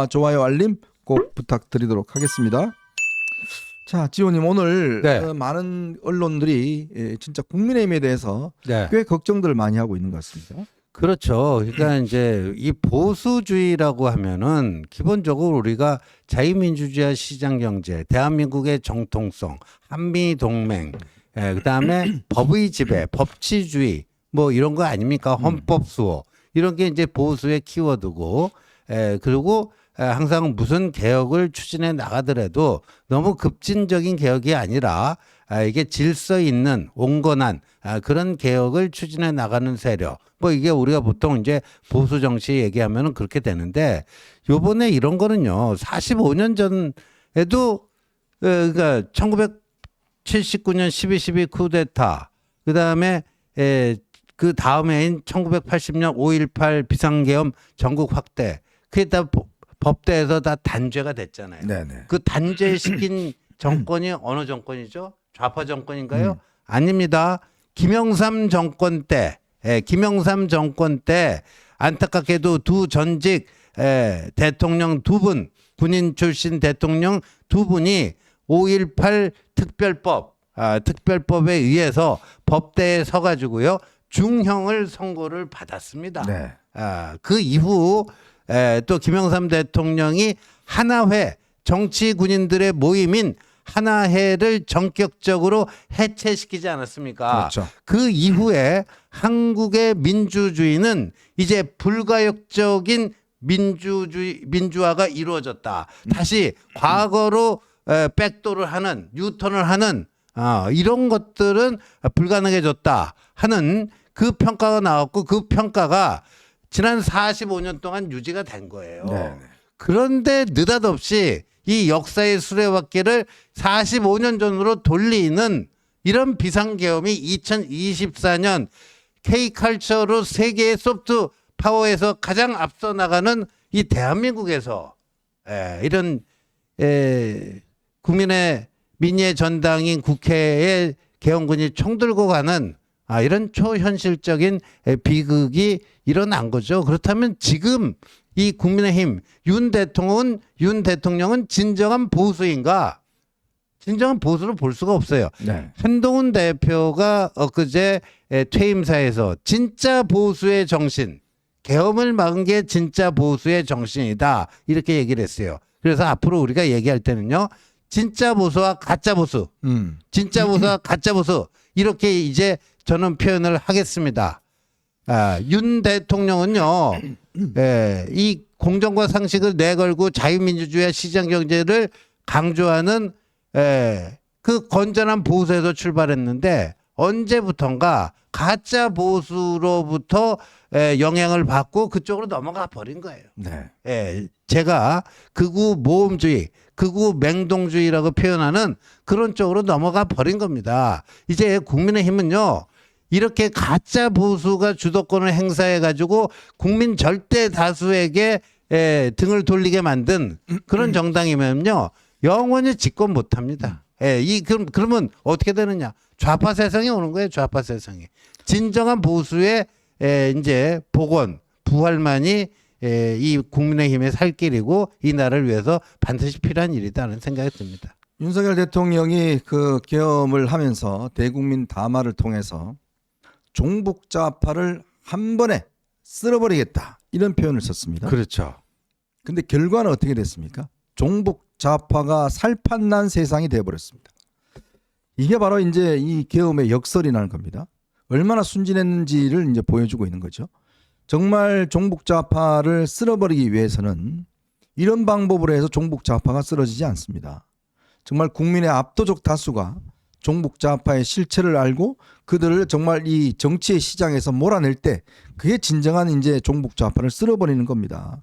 좋아요 알림 꼭 부탁드리도록 하겠습니다. 자, 지호님 오늘 네. 많은 언론들이 진짜 국민의힘에 대해서 네. 꽤 걱정들을 많이 하고 있는 것 같습니다. 그렇죠. 그러니까 이제 이 보수주의라고 하면은 기본적으로 우리가 자유민주주의와 시장경제, 대한민국의 정통성, 한미동맹, 그다음에 법의 지배, 법치주의 뭐 이런 거 아닙니까? 헌법수호 이런 게 이제 보수의 키워드고, 그리고 항상 무슨 개혁을 추진해 나가더라도 너무 급진적인 개혁이 아니라 이게 질서 있는 온건한 그런 개혁을 추진해 나가는 세력. 뭐 이게 우리가 보통 이제 보수 정치 얘기하면은 그렇게 되는데 요번에 이런 거는요. 45년 전에도 그러니까 1979년 12.12 쿠데타 그다음에 그 다음해인 1980년 5.18 비상계엄 전국 확대 그게 다 법대에서 다 단죄가 됐잖아요. 네네. 그 단죄시킨 정권이 어느 정권이죠? 좌파 정권인가요? 아닙니다. 김영삼 정권 때, 김영삼 정권 때 안타깝게도 두 전직 대통령 두 분, 군인 출신 대통령 두 분이 5.18 특별법에 의해서 법대에 서가지고요 중형을 선고를 받았습니다. 네. 그 이후 또 김영삼 대통령이 하나회 정치 군인들의 모임인 하나회를 전격적으로 해체시키지 않았습니까? 그렇죠. 그 이후에 한국의 민주주의는 이제 불가역적인 민주화가 이루어졌다. 다시 과거로 백도를 하는 유턴을 하는 이런 것들은 불가능해졌다 하는 그 평가가 나왔고 그 평가가 지난 45년 동안 유지가 된 거예요. 네. 그런데 느닷없이 이 역사의 수레바퀴를 45년 전으로 돌리는 이런 비상계엄이 2024년 K컬처로 세계의 소프트 파워에서 가장 앞서 나가는 이 대한민국에서 이런 국민의 민의의 전당인 국회의 계엄군이 총 들고 가는 이런 초현실적인 비극이 일어난 거죠. 그렇다면 지금 이 국민의힘 윤 대통령은 진정한 보수인가? 진정한 보수로 볼 수가 없어요. 네. 한동훈 대표가 엊그제 퇴임사에서 진짜 보수의 정신, 계엄을 막은 게 진짜 보수의 정신이다 이렇게 얘기를 했어요. 그래서 앞으로 우리가 얘기할 때는요. 진짜 보수와 가짜 보수, 진짜 보수와 가짜 보수 이렇게 이제 저는 표현을 하겠습니다. 윤 대통령은요, 이 공정과 상식을 내걸고 자유민주주의와 시장경제를 강조하는 그 건전한 보수에서 출발했는데 언제부턴가 가짜 보수로부터 영향을 받고 그쪽으로 넘어가 버린 거예요. 네. 제가 극우 모험주의, 극우 맹동주의라고 표현하는 그런 쪽으로 넘어가 버린 겁니다. 이제 국민의힘은요. 이렇게 가짜 보수가 주도권을 행사해 가지고 국민 절대 다수에게 등을 돌리게 만든 그런 정당이면요. 영원히 집권 못 합니다. 그러면 어떻게 되느냐? 좌파 세상이 오는 거예요. 좌파 세상이. 진정한 보수의 이제 복원, 부활만이 이 국민의힘의 살 길이고 이 나라를 위해서 반드시 필요한 일이다는 생각이 듭니다. 윤석열 대통령이 그 계엄을 하면서 대국민 담화를 통해서 종북좌파를 한 번에 쓸어버리겠다 이런 표현을 썼습니다. 그렇죠. 근데 결과는 어떻게 됐습니까? 종북좌파가 살판난 세상이 되어버렸습니다. 이게 바로 이제 이 계엄의 역설이라는 겁니다. 얼마나 순진했는지를 이제 보여주고 있는 거죠. 정말 종북좌파를 쓸어버리기 위해서는 이런 방법으로 해서 종북좌파가 쓰러지지 않습니다. 정말 국민의 압도적 다수가 종북좌파의 실체를 알고 그들을 정말 이 정치의 시장에서 몰아낼 때 그게 진정한 이제 종북좌파를 쓸어버리는 겁니다.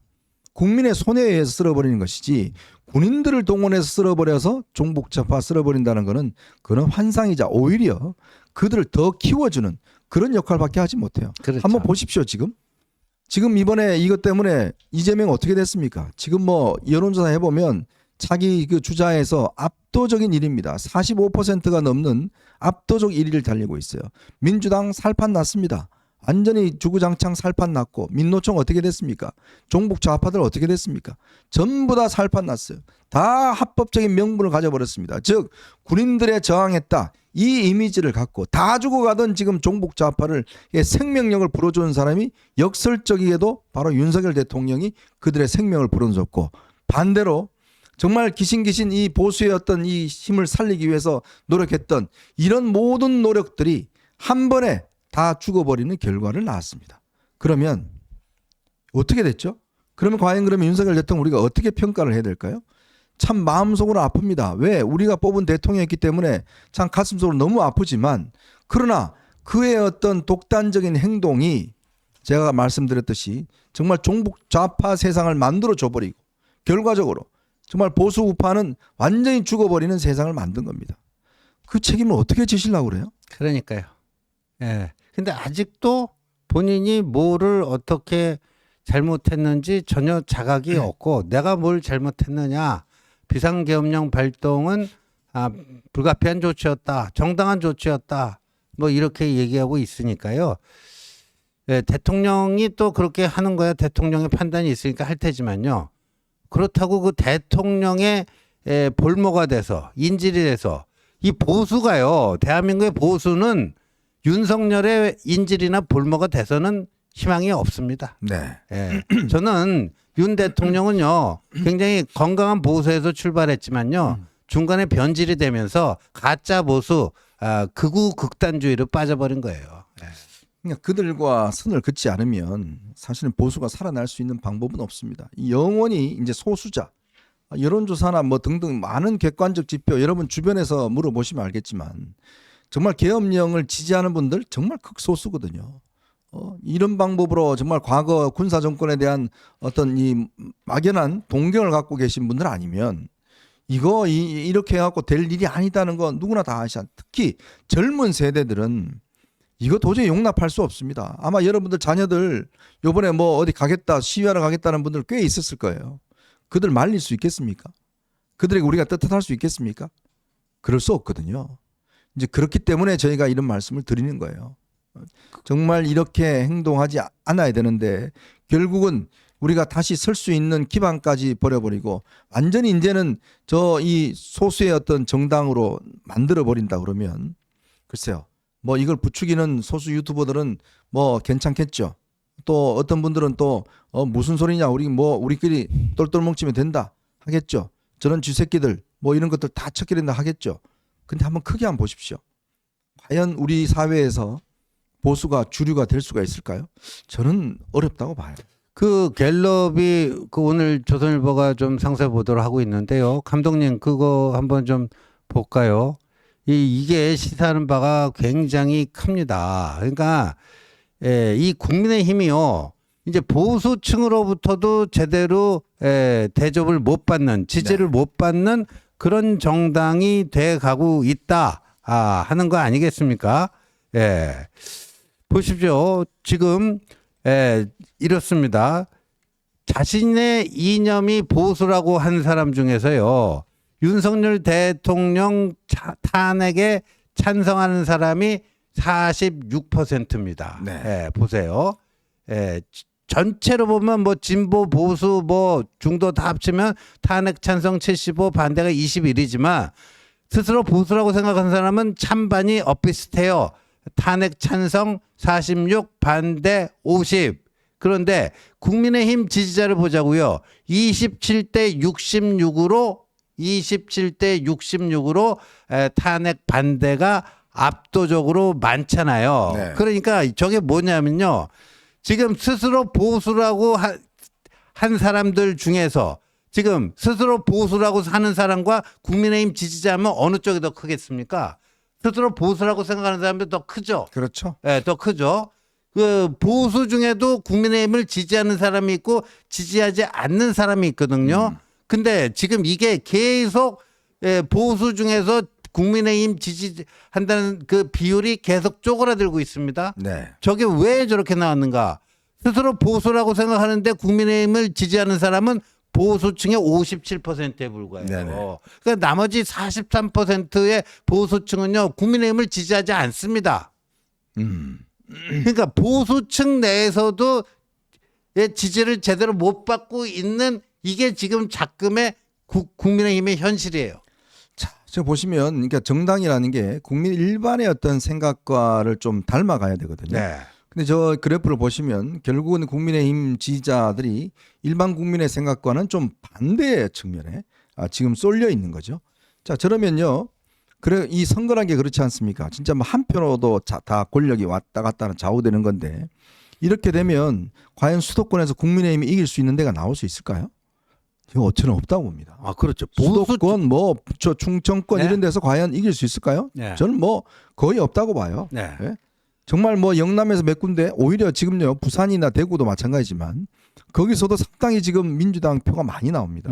국민의 손에 의해서 쓸어버리는 것이지 군인들을 동원해서 쓸어버려서 종북좌파 쓸어버린다는 것은 그런 환상이자 오히려 그들을 더 키워주는 그런 역할밖에 하지 못해요. 그렇죠. 한번 보십시오. 지금 이번에 이것 때문에 이재명 어떻게 됐습니까? 지금 뭐 여론조사 해보면 차기 그 주자에서 압도적인 1위입니다. 45%가 넘는 압도적 1위를 달리고 있어요. 민주당 살판 났습니다. 완전히 주구장창 살판 났고 민노총 어떻게 됐습니까? 종북 좌파들 어떻게 됐습니까? 전부 다 살판 났어요. 다 합법적인 명분을 가져버렸습니다. 즉 군인들에 저항했다. 이 이미지를 갖고 다 죽어가던 지금 종북 좌파를 생명력을 불어주는 사람이 역설적이게도 바로 윤석열 대통령이 그들의 생명을 불어줬고 반대로 정말 기신기신 이 보수의 어떤 이 힘을 살리기 위해서 노력했던 이런 모든 노력들이 한 번에 다 죽어버리는 결과를 낳았습니다. 그러면 어떻게 됐죠? 그러면 과연 윤석열 대통령 우리가 어떻게 평가를 해야 될까요? 참 마음속으로 아픕니다. 왜? 우리가 뽑은 대통령이었기 때문에 참 가슴속으로 너무 아프지만 그러나 그의 어떤 독단적인 행동이 제가 말씀드렸듯이 정말 종북 좌파 세상을 만들어 줘버리고 결과적으로 정말 보수 우파는 완전히 죽어버리는 세상을 만든 겁니다. 그 책임을 어떻게 지시려고 그래요? 그러니까요. 예. 근데 아직도 본인이 뭐를 어떻게 잘못했는지 전혀 자각이 없고 내가 뭘 잘못했느냐. 비상계엄령 발동은 불가피한 조치였다. 정당한 조치였다. 뭐 이렇게 얘기하고 있으니까요. 예, 대통령이 또 그렇게 하는 거야. 대통령의 판단이 있으니까 할 테지만요. 그렇다고 그 대통령의 볼모가 돼서 인질이 돼서 이 보수가요. 대한민국의 보수는 윤석열의 인질이나 볼모가 돼서는 희망이 없습니다. 네. 예. 저는 윤 대통령은요. 굉장히 건강한 보수에서 출발했지만요. 중간에 변질이 되면서 가짜 보수, 극우 극단주의로 빠져버린 거예요. 예. 그러니까 그들과 선을 긋지 않으면 사실은 보수가 살아날 수 있는 방법은 없습니다. 영원히 이제 소수자, 여론조사나 뭐 등등 많은 객관적 지표 여러분 주변에서 물어보시면 알겠지만 정말 계엄령을 지지하는 분들 정말 극소수거든요. 이런 방법으로 정말 과거 군사 정권에 대한 어떤 이 막연한 동경을 갖고 계신 분들 아니면 이거 이렇게 해갖고 될 일이 아니다는 거 누구나 다 아시잖아요. 특히 젊은 세대들은 이거 도저히 용납할 수 없습니다. 아마 여러분들 자녀들 요번에 뭐 어디 가겠다 시위하러 가겠다는 분들 꽤 있었을 거예요. 그들 말릴 수 있겠습니까? 그들에게 우리가 떳떳할 수 있겠습니까? 그럴 수 없거든요. 이제 그렇기 때문에 저희가 이런 말씀을 드리는 거예요. 정말 이렇게 행동하지 않아야 되는데 결국은 우리가 다시 설 수 있는 기반까지 버려버리고 완전히 이제는 저 이 소수의 어떤 정당으로 만들어 버린다 그러면 글쎄요. 뭐 이걸 부추기는 소수 유튜버들은 뭐 괜찮겠죠. 또 어떤 분들은 또 무슨 소리냐 우리끼리 똘똘 뭉치면 된다 하겠죠. 저런 쥐새끼들 뭐 이런 것들 다 척결한다 하겠죠. 근데 한번 크게 한번 보십시오. 과연 우리 사회에서 보수가 주류가 될 수가 있을까요? 저는 어렵다고 봐요. 그 갤럽이 그 오늘 조선일보가 좀 상세 보도를 하고 있는데요. 감독님 그거 한번 좀 볼까요? 이게 시사하는 바가 굉장히 큽니다. 그러니까 이 국민의힘이요. 이제 보수층으로부터도 제대로 대접을 못 받는 지지를 못 받는 그런 정당이 돼 가고 있다 하는 거 아니겠습니까? 예. 보십시오. 지금 이렇습니다. 자신의 이념이 보수라고 한 사람 중에서요. 윤석열 대통령 탄핵에 찬성하는 사람이 46%입니다. 네. 예, 보세요. 전체로 보면 뭐 진보 보수 뭐 중도 다 합치면 탄핵 찬성 75 반대가 21이지만 스스로 보수라고 생각하는 사람은 찬반이 엇비슷해요. 탄핵 찬성 46 반대 50. 그런데 국민의힘 지지자를 보자고요. 27대 66으로 탄핵 반대가 압도적으로 많잖아요. 네. 그러니까 저게 뭐냐면요. 지금 스스로 보수라고 한 사람들 중에서 지금 스스로 보수라고 하는 사람과 국민의힘 지지자면 어느 쪽이 더 크겠습니까? 스스로 보수라고 생각하는 사람이 더 크죠. 그렇죠. 네, 더 크죠. 그 보수 중에도 국민의힘을 지지하는 사람이 있고 지지하지 않는 사람이 있거든요. 근데 지금 이게 계속 보수 중에서 국민의힘 지지한다는 그 비율이 계속 쪼그라들고 있습니다. 네. 저게 왜 저렇게 나왔는가? 스스로 보수라고 생각하는데 국민의힘을 지지하는 사람은 보수층의 57%에 불과해요. 네네. 그러니까 나머지 43%의 보수층은요 국민의힘을 지지하지 않습니다. 그러니까 보수층 내에서도 지지를 제대로 못 받고 있는 이게 지금 작금의 국민의힘의 현실이에요. 자, 저 보시면 그러니까 정당이라는 게 국민 일반의 어떤 생각과를 좀 닮아가야 되거든요. 네. 근데 저 그래프를 보시면 결국은 국민의힘 지지자들이 일반 국민의 생각과는 좀 반대의 측면에 지금 쏠려 있는 거죠. 자, 저러면요. 그래 이 선거란 게 그렇지 않습니까? 진짜 뭐 한 표로도 다 권력이 왔다 갔다 하는 좌우되는 건데 이렇게 되면 과연 수도권에서 국민의힘이 이길 수 있는 데가 나올 수 있을까요? 이거 저는 없다고 봅니다. 아, 그렇죠. 수도권 뭐 저 충청권 네. 이런 데서 과연 이길 수 있을까요? 네. 저는 뭐 거의 없다고 봐요. 네. 예? 정말 뭐 영남에서 몇 군데 오히려 지금요 부산이나 대구도 마찬가지지만 거기서도 상당히 지금 민주당 표가 많이 나옵니다.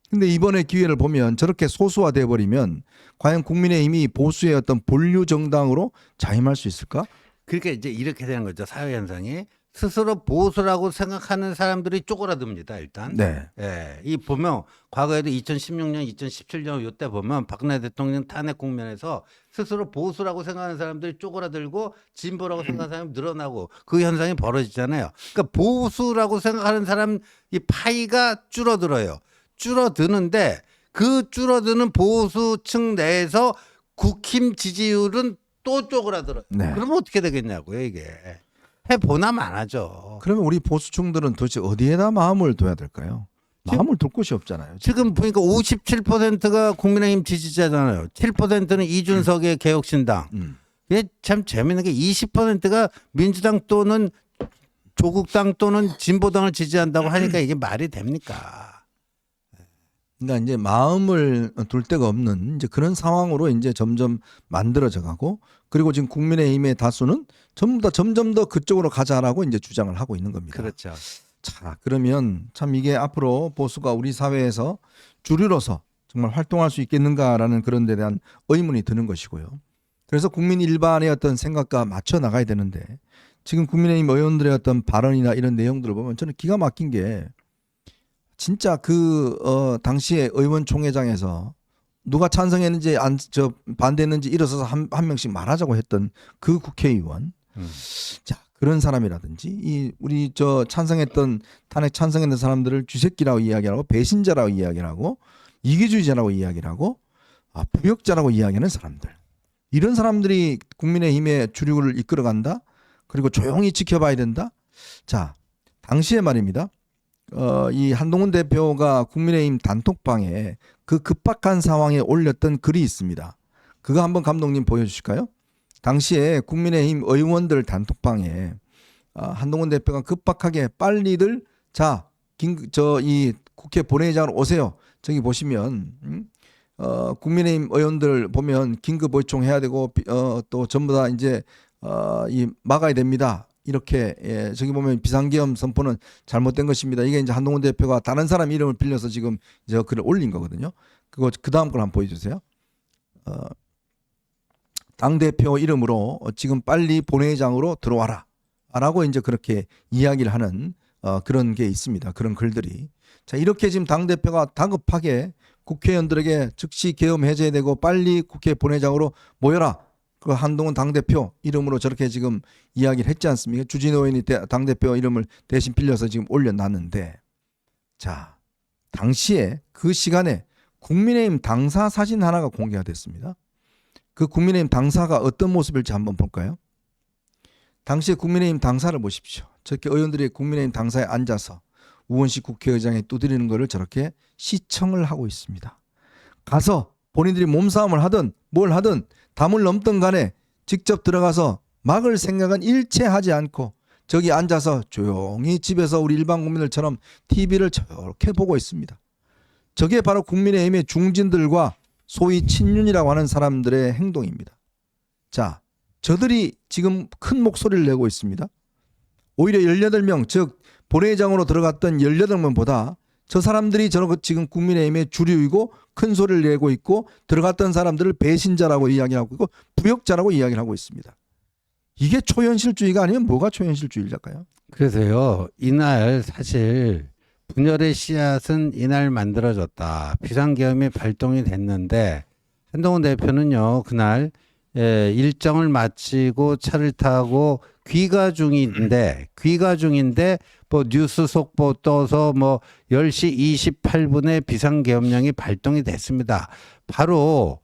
근데 이번에 기회를 보면 저렇게 소수화돼 버리면 과연 국민의힘이 보수의 어떤 본류 정당으로 자임할 수 있을까? 그러니까 이제 이렇게 되는 거죠. 사회 현상이 스스로 보수라고 생각하는 사람들이 쪼그라듭니다. 일단. 네. 예, 이 보면 과거에도 2016년, 2017년 이때 보면 박근혜 대통령 탄핵 국면에서 스스로 보수라고 생각하는 사람들이 쪼그라들고 진보라고 생각하는 사람이 늘어나고 그 현상이 벌어지잖아요. 그러니까 보수라고 생각하는 사람 이 파이가 줄어들어요. 줄어드는데 그 줄어드는 보수층 내에서 국힘 지지율은 또 쪼그라들어요. 네. 그러면 어떻게 되겠냐고요, 이게. 해보나 마나죠. 그러면 우리 보수층들은 도대체 어디에다 마음을 둬야 될까요? 마음을 둘 곳이 없잖아요. 지금 보니까 57%가 국민의힘 지지자잖아요. 7%는 이준석의 개혁신당. 이게 참 재밌는 게 20%가 민주당 또는 조국당 또는 진보당을 지지한다고 하니까 이게 말이 됩니까? 그러니까 이제 마음을 둘 데가 없는 이제 그런 상황으로 이제 점점 만들어져 가고 그리고 지금 국민의힘의 다수는 전부 다 점점 더 그쪽으로 가자라고 이제 주장을 하고 있는 겁니다. 그렇죠. 자, 그러면 참 이게 앞으로 보수가 우리 사회에서 주류로서 정말 활동할 수 있겠는가라는 그런 데 대한 의문이 드는 것이고요. 그래서 국민 일반의 어떤 생각과 맞춰 나가야 되는데 지금 국민의힘 의원들의 어떤 발언이나 이런 내용들을 보면 저는 기가 막힌 게 진짜 당시에 의원총회장에서 누가 찬성했는지 반대했는지 일어서서 한 명씩 말하자고 했던 그 국회의원. 자, 그런 사람이라든지 우리 찬성했던 탄핵 찬성했던 사람들을 쥐새끼라고 이야기하고 배신자라고 이야기하고 이기주의자라고 이야기하고 부역자라고 이야기하는 사람들. 이런 사람들이 국민의힘의 주류를 이끌어간다. 그리고 조용히 지켜봐야 된다. 자, 당시에 말입니다. 이 한동훈 대표가 국민의힘 단톡방에 그 급박한 상황에 올렸던 글이 있습니다. 그거 한번 감독님 보여주실까요? 당시에 국민의힘 의원들 단톡방에 한동훈 대표가 급박하게 빨리들 이 국회 본회의장으로 오세요. 저기 보시면 국민의힘 의원들 보면 긴급 의총해야 되고 또 전부 다 이제 막아야 됩니다. 이렇게 저기 보면 비상계엄 선포는 잘못된 것입니다. 이게 이제 한동훈 대표가 다른 사람 이름을 빌려서 지금 저 글을 올린 거거든요. 그거 그 다음 걸 한번 보여주세요. 당 대표 이름으로 지금 빨리 본회의장으로 들어와라라고 이제 그렇게 이야기를 하는 그런 게 있습니다. 그런 글들이. 자, 이렇게 지금 당 대표가 다급하게 국회의원들에게 즉시 계엄 해제되고 빨리 국회 본회의장으로 모여라. 그 한동훈 당대표 이름으로 저렇게 지금 이야기를 했지 않습니까? 주진우 의원이 당대표 이름을 대신 빌려서 지금 올려놨는데 자, 당시에 그 시간에 국민의힘 당사 사진 하나가 공개가 됐습니다. 그 국민의힘 당사가 어떤 모습일지 한번 볼까요? 당시에 국민의힘 당사를 보십시오. 저렇게 의원들이 국민의힘 당사에 앉아서 우원식 국회의장에 두드리는 것을 저렇게 시청을 하고 있습니다. 가서 본인들이 몸싸움을 하든 뭘 하든 담을 넘든 간에 직접 들어가서 막을 생각은 일체 하지 않고 저기 앉아서 조용히 집에서 우리 일반 국민들처럼 TV를 저렇게 보고 있습니다. 저게 바로 국민의힘의 중진들과 소위 친윤이라고 하는 사람들의 행동입니다. 자, 저들이 지금 큰 목소리를 내고 있습니다. 오히려 18명, 즉 본회의장으로 들어갔던 18명보다 저 사람들이 지금 국민의힘의 주류이고 큰 소리를 내고 있고 들어갔던 사람들을 배신자라고 이야기하고 있고 부역자라고 이야기를 하고 있습니다. 이게 초현실주의가 아니면 뭐가 초현실주의일까요? 그래서요, 이날 사실 분열의 씨앗은 이날 만들어졌다. 비상계엄이 발동이 됐는데 한동훈 대표는요, 그날 일정을 마치고 차를 타고 귀가 중인데 뭐 뉴스 속보 떠서 뭐 10시 28분에 비상계엄령이 발동이 됐습니다. 바로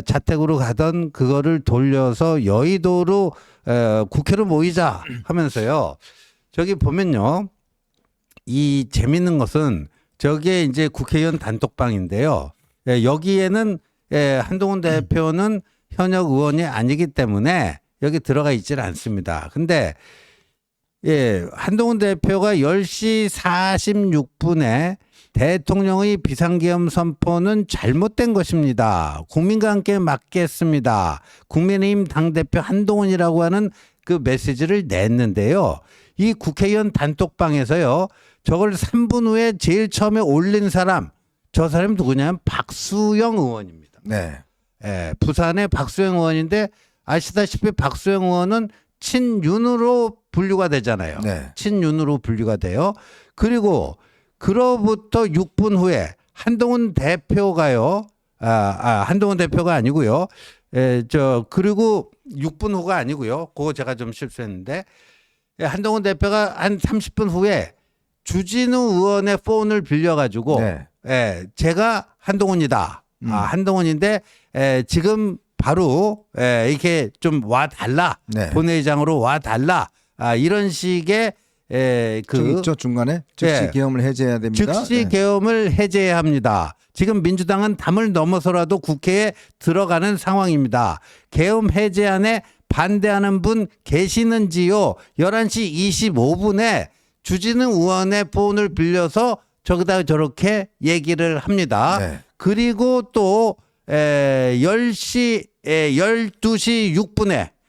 자택으로 가던 그거를 돌려서 여의도로 국회로 모이자 하면서요. 저기 보면요. 이 재밌는 것은 저게 이제 국회의원 단톡방인데요. 여기에는 한동훈 대표는 현역 의원이 아니기 때문에 여기 들어가 있질 않습니다. 근데 한동훈 대표가 10시 46분에 대통령의 비상계엄 선포는 잘못된 것입니다. 국민과 함께 막겠습니다. 국민의힘 당대표 한동훈이라고 하는 그 메시지를 냈는데요. 이 국회의원 단톡방에서요. 저걸 3분 후에 제일 처음에 올린 사람, 저 사람이 누구냐면 박수영 의원입니다. 네. 부산의 박수영 의원인데 아시다시피 박수영 의원은 친윤으로 분류가 되잖아요. 네. 친윤으로 분류가 돼요. 그리고 그로부터 6분 후에 한동훈 대표가요. 한동훈 대표가 아니고요. 그리고 6분 후가 아니고요. 그거 제가 좀 실수했는데 한동훈 대표가 한 30분 후에 주진우 의원의 폰을 빌려가지고 제가 한동훈이다. 한동훈인데 지금 바로 이렇게 좀 와달라. 본회의장으로 와달라. 이런 식의 그 있죠 중간에 즉시 계엄을 해제해야 됩니다. 즉시 계엄을 해제해야 합니다. 지금 민주당은 담을 넘어서라도 국회에 들어가는 상황입니다. 계엄 해제안에 반대하는 분 계시는지요? 11시 25분에 주진우 의원의 폰을 빌려서 저기다 저렇게 얘기를 합니다. 그리고 또 12시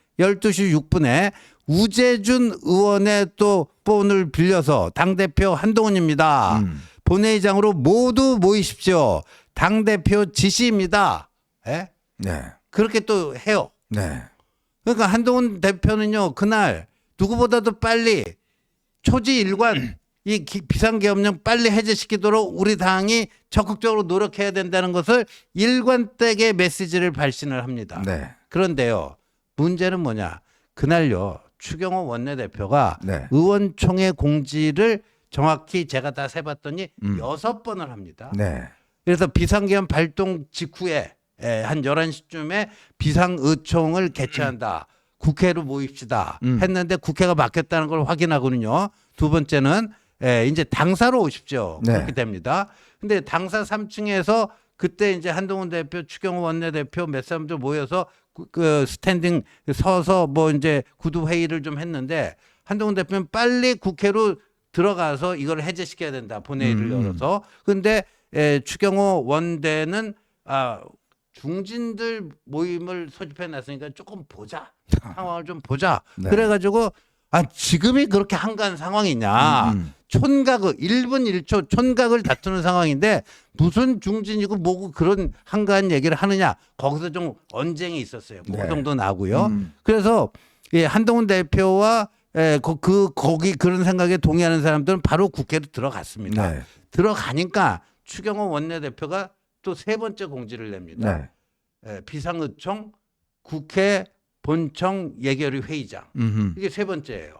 6분에 우재준 의원의 또 폰을 빌려서 당대표 한동훈입니다. 본회의장으로 모두 모이십시오. 당대표 지시입니다. 그렇게 또 해요. 그러니까 한동훈 대표는요. 그날 누구보다도 빨리 초지일관 이 비상계엄령 빨리 해제시키도록 우리 당이 적극적으로 노력해야 된다는 것을 일관되게 메시지를 발신을 합니다. 그런데요. 문제는 뭐냐. 그날요. 추경호 원내대표가 의원총회 공지를 정확히 제가 다 세봤더니 6번을 합니다. 그래서 비상계엄 발동 직후에 한 11시쯤에 비상의총을 개최한다. 국회로 모입시다. 했는데 국회가 막혔다는 걸 확인하고는요. 두 번째는 이제 당사로 오십시오. 그렇게 됩니다. 근데 당사 3층에서 그때 이제 한동훈 대표, 추경호 원내대표 몇 사람들 모여서 그 스탠딩 서서 뭐 이제 구두 회의를 좀 했는데 한동훈 대표는 빨리 국회로 들어가서 이걸 해제시켜야 된다. 본회의를 열어서. 근데 추경호 원대는 중진들 모임을 소집해 놨으니까 조금 보자. 상황을 좀 보자. 그래가지고 지금이 그렇게 한가한 상황이냐. 촌각을 1분 1초 촌각을 다투는 상황인데 무슨 중진이고 뭐고 그런 한가한 얘기를 하느냐. 거기서 좀 언쟁이 있었어요. 고성도 나고요. 그래서 한동훈 대표와 거기 그런 생각에 동의하는 사람들은 바로 국회로 들어갔습니다. 들어가니까 추경호 원내대표가 또 세 번째 공지를 냅니다. 비상의총 국회 본청 예결위 회의장. 이게 세 번째예요.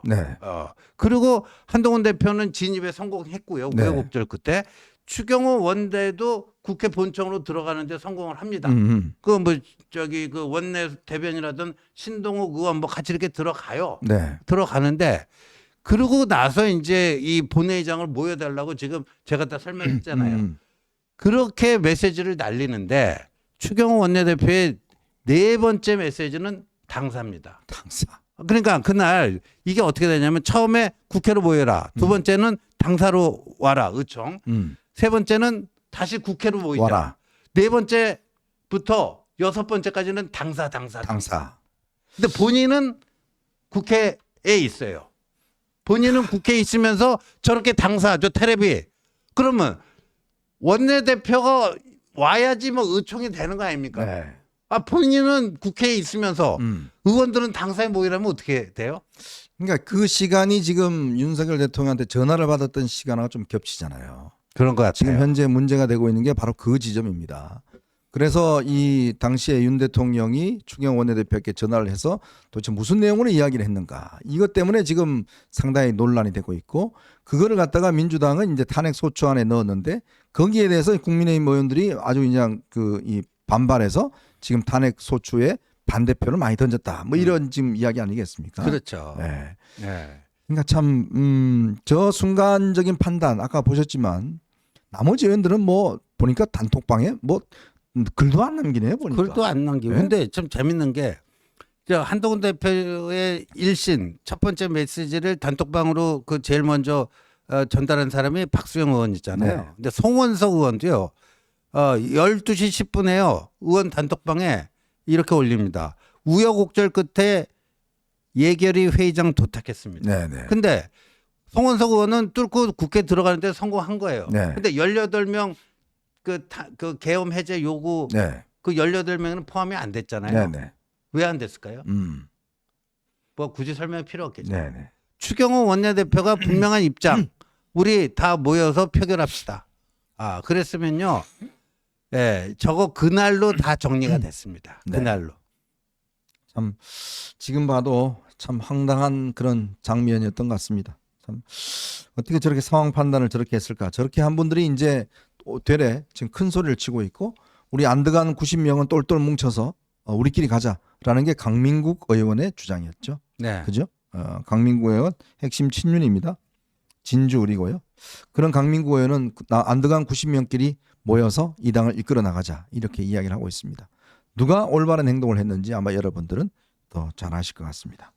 그리고 한동훈 대표는 진입에 성공했고요. 우여곡절 끝에 추경호 원대도 국회 본청으로 들어가는데 성공을 합니다. 그 뭐 저기 그 원내 대변이라든 신동욱 의원 뭐 같이 이렇게 들어가요. 들어가는데 그러고 나서 이제 이 본회의장을 모여달라고 지금 제가 다 설명했잖아요. 그렇게 메시지를 날리는데 추경호 원내대표의 네 번째 메시지는 당사입니다. 그러니까 그날 이게 어떻게 되냐면 처음에 국회로 모여라. 두 번째는 당사로 와라. 의총. 세 번째는 다시 국회로 모이자. 와라. 네 번째부터 여섯 번째까지는 당사. 근데 본인은 국회에 있어요. 본인은 국회에 있으면서 저렇게 당사, 저 테레비. 그러면 원내대표가 와야지 뭐 의총이 되는 거 아닙니까? 본인은 국회에 있으면서 의원들은 당사에 모이라면 어떻게 돼요? 그러니까 그 시간이 지금 윤석열 대통령한테 전화를 받았던 시간하고 좀 겹치잖아요. 그런 것 같아요. 지금 현재 문제가 되고 있는 게 바로 그 지점입니다. 그래서 이 당시에 윤 대통령이 추경 원내대표께 전화를 해서 도대체 무슨 내용으로 이야기를 했는가. 이것 때문에 지금 상당히 논란이 되고 있고 그거를 갖다가 민주당은 이제 탄핵 소추안에 넣었는데 거기에 대해서 국민의힘 의원들이 아주 그냥 이 반발해서 지금 탄핵 소추에 반대표를 많이 던졌다. 뭐 이런 지금 이야기 아니겠습니까? 그렇죠. 네. 네. 그러니까 참 저 순간적인 판단 아까 보셨지만 나머지 의원들은 뭐 보니까 단톡방에 뭐 글도 안 남기네요 보니까. 글도 안 남기고. 네? 근데 좀 재밌는 게 저 한동훈 대표의 일신 첫 번째 메시지를 단톡방으로 그 제일 먼저 전달한 사람이 박수영 의원 있잖아요. 네. 근데 송원석 의원도요. 12시 10분에요. 의원 단톡방에 이렇게 올립니다. 우여곡절 끝에 예결위 회의장 도착했습니다. 네네. 근데 송원석 의원은 뚫고 국회 들어가는데 성공한 거예요. 네. 근데 18명 그 계엄 해제 요구 네. 그 18명은 포함이 안 됐잖아요. 네네. 왜 안 됐을까요? 뭐 굳이 설명이 필요 없겠죠. 네네. 추경호 원내대표가 분명한 입장. 우리 다 모여서 표결합시다. 아, 그랬으면요. 예, 저거 그날로 다 정리가 됐습니다. 네. 그날로. 참 지금 봐도 참 황당한 그런 장면이었던 것 같습니다. 참 어떻게 저렇게 상황 판단을 저렇게 했을까? 저렇게 한 분들이 이제 되레 지금 큰 소리를 치고 있고 우리 안 들어간 90명은 똘똘 뭉쳐서 우리끼리 가자라는 게 강민국 의원의 주장이었죠. 네. 그죠? 강민국 의원 핵심 친윤입니다. 진주울이고요. 그런 강민국 의원은 안 들어간 90명끼리 모여서 이 당을 이끌어 나가자 이렇게 이야기를 하고 있습니다. 누가 올바른 행동을 했는지 아마 여러분들은 더 잘 아실 것 같습니다.